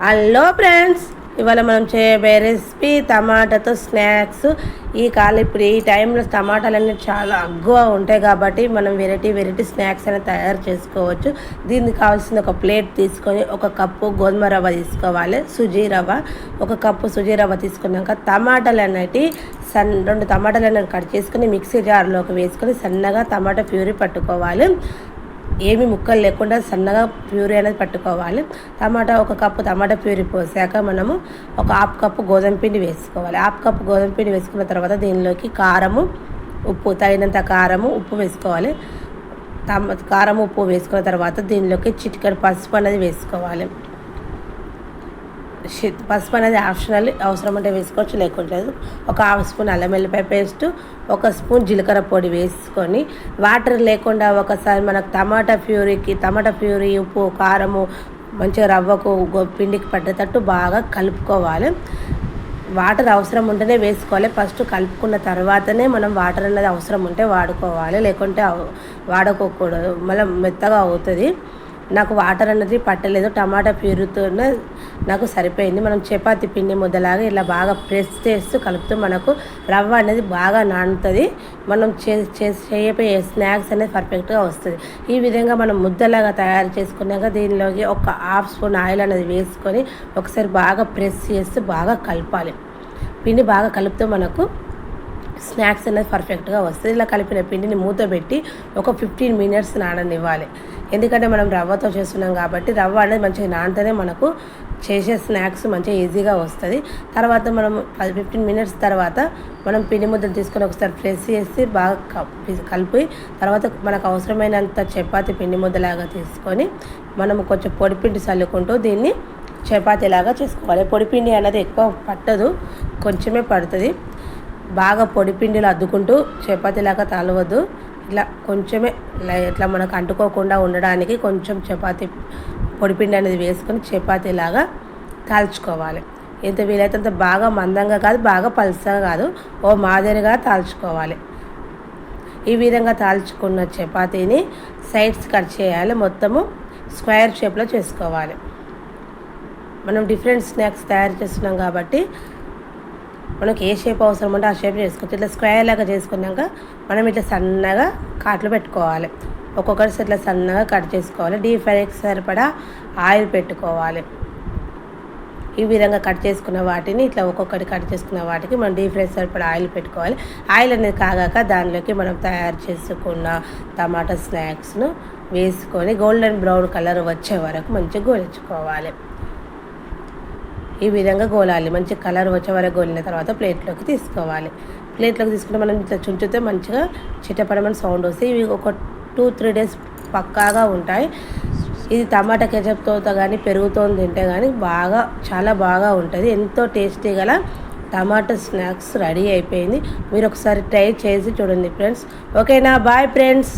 Hello friends, ఇవాళ మనం చేయబోయే రెసిపీ టమాటాతో స్నాక్స్. ఇప్పుడు ఈ టైంలో టమాటాలన్నీ చాలా అగ్గువ ఉంటాయి కాబట్టి మనం వెరైటీ స్నాక్స్ అనేది తయారు చేసుకోవచ్చు. దీనికి కావాల్సిన ఒక ప్లేట్ తీసుకొని ఒక కప్పు గోధుమ రవ్వ తీసుకోవాలి, సుజీ రవ్వ. ఒక కప్పు సుజీ రవ్వ తీసుకున్నాక టమాటాలు అనేవి రెండు టమాటాలు అనేవి కట్ చేసుకుని మిక్సీ జార్లోకి వేసుకొని సన్నగా టమాటా ప్యూరీ పట్టుకోవాలి. ఏమి ముక్కలు లేకుండా సన్నగా ప్యూరీ అనేది పట్టుకోవాలి. ఒక కప్పు టమాటా ప్యూరీ పోసాక మనము ఒక హాఫ్ కప్పు గోధుమ పిండి వేసుకోవాలి. హాఫ్ కప్పు గోధుమ పిండి వేసుకున్న తర్వాత దీనిలోకి ఉప్పు తగినంత ఉప్పు వేసుకోవాలి. ఉప్పు వేసుకున్న తర్వాత దీనిలోకి చిటికెడు పసుపు అనేది వేసుకోవాలి. పసుపు అనేది ఆప్షనల్, అవసరం అంటే వేసుకోవచ్చు, లేకుంటే ఒక హాఫ్ స్పూన్ అల్లం వెల్లిపాయ పేస్ట్, ఒక స్పూన్ జీలకర్ర పొడి వేసుకొని వాటర్ లేకుండా ఒకసారి మనకు టమాటా ప్యూరీ ఉప్పు కారము మంచిగా రవ్వకు పిండికి పట్టేటట్టు బాగా కలుపుకోవాలి. వాటర్ అవసరం ఉంటేనే వేసుకోవాలి. ఫస్ట్ కలుపుకున్న తర్వాతనే మనం వాటర్ అనేది అవసరం ఉంటే వాడుకోవాలి, లేకుంటే వాడుకోకూడదు, మళ్ళీ మెత్తగా అవుతుంది. నాకు వాటర్ అనేది పట్టలేదు, టమాటా ప్యూరీతోనే నాకు సరిపోయింది. మనం చపాతీ పిండి ముద్దలాగా ఇలా బాగా ప్రెస్ చేస్తూ కలుపుతూ మనకు రవ్వ అనేది బాగా నానుతుంది. మనం చేయబోయే స్నాక్స్ అనేది పర్ఫెక్ట్గా వస్తుంది. ఈ విధంగా మనం ముద్దలాగా తయారు చేసుకున్నాక దీనిలోకి ఒక హాఫ్ స్పూన్ ఆయిల్ అనేది వేసుకొని ఒకసారి బాగా ప్రెస్ చేస్తూ బాగా కలపాలి. పిండి బాగా కలుపుతూ మనకు స్నాక్స్ అనేది పర్ఫెక్ట్గా వస్తుంది. ఇలా కలిపిన పిండిని మూత పెట్టి ఒక 15 మినిట్స్ నాననివ్వాలి. ఎందుకంటే మనం రవ్వతో చేస్తున్నాం కాబట్టి రవ్వ అనేది మంచిగా నానితేనే మనకు చేసే స్నాక్స్ మంచిగా ఈజీగా వస్తుంది. తర్వాత మనం 15 మినిట్స్ తర్వాత మనం పిండి ముద్దలు తీసుకొని ఒకసారి ప్రెస్ చేసి బాగా కలిపి తర్వాత మనకు అవసరమైనంత చపాతీ పిండి ముద్దలాగా తీసుకొని మనం కొంచెం పొడిపిండి చల్లుకుంటూ దీన్ని చపాతీలాగా చేసుకోవాలి. పొడిపిండి అనేది ఎక్కువ పట్టదు, కొంచెమే పడుతుంది. బాగా పొడిపిండిలో అద్దుకుంటూ చపాతీలాగా తాలవద్దు, ఇట్లా కొంచెమే ఇట్లా మనకు అంటుకోకుండా ఉండడానికి కొంచెం పొడిపిండి అనేది వేసుకొని చపాతీలాగా కాల్చుకోవాలి. ఎంత వీలైతే అంత బాగా మందంగా కాదు, బాగా పల్చగా కాదు, మాదిరిగా తాల్చుకోవాలి. ఈ విధంగా తాల్చుకున్న చపాతీని సైడ్స్ కట్ చేయాలి, మొత్తము స్క్వేర్ షేప్లో చేసుకోవాలి. మనం డిఫరెంట్ స్నాక్స్ తయారు చేస్తున్నాం కాబట్టి మనకి ఏ షేప్ అవసరం ఉంటే ఆ షేప్ చేసుకోవచ్చు. ఇట్లా స్క్వేర్ లాగా చేసుకున్నాక మనం ఇట్లా సన్నగా కాట్లు పెట్టుకోవాలి. ఒక్కొక్కటి ఇట్లా సన్నగా కట్ చేసుకోవాలి. డీప్ ఫ్రైకి సరిపడా ఆయిల్ పెట్టుకోవాలి. ఈ విధంగా కట్ చేసుకున్న వాటిని ఇట్లా ఒక్కొక్కటి కట్ చేసుకున్న వాటికి మనం డీప్ ఫ్రై సరిపడా ఆయిల్ పెట్టుకోవాలి. ఆయిల్ అనేది కాగాక దానిలోకి మనం తయారు చేసుకున్న టమాటా స్నాక్స్ను వేసుకొని గోల్డెన్ బ్రౌన్ కలర్ వచ్చే వరకు మంచిగా గోలించుకోవాలి. ఈ విధంగా గోలాలి. మంచి కలర్ వచ్చే వరకు గోలిన తర్వాత ప్లేట్లోకి తీసుకోవాలి. ప్లేట్లోకి తీసుకుంటే మనం ఇట్లా చుంచితే మంచిగా చిట్టపడమని సౌండ్ వస్తాయి. ఇవి ఒక 2-3 డేస్ పక్కాగా ఉంటాయి. ఇది టమాటా కెచప్తో కానీ పెరుగుతో తింటే కానీ చాలా బాగా ఉంటుంది. ఎంతో టేస్టీ గల టమాటా స్నాక్స్ రెడీ అయిపోయింది. మీరు ఒకసారి ట్రై చేసి చూడండి ఫ్రెండ్స్. ఓకేనా? Bye friends.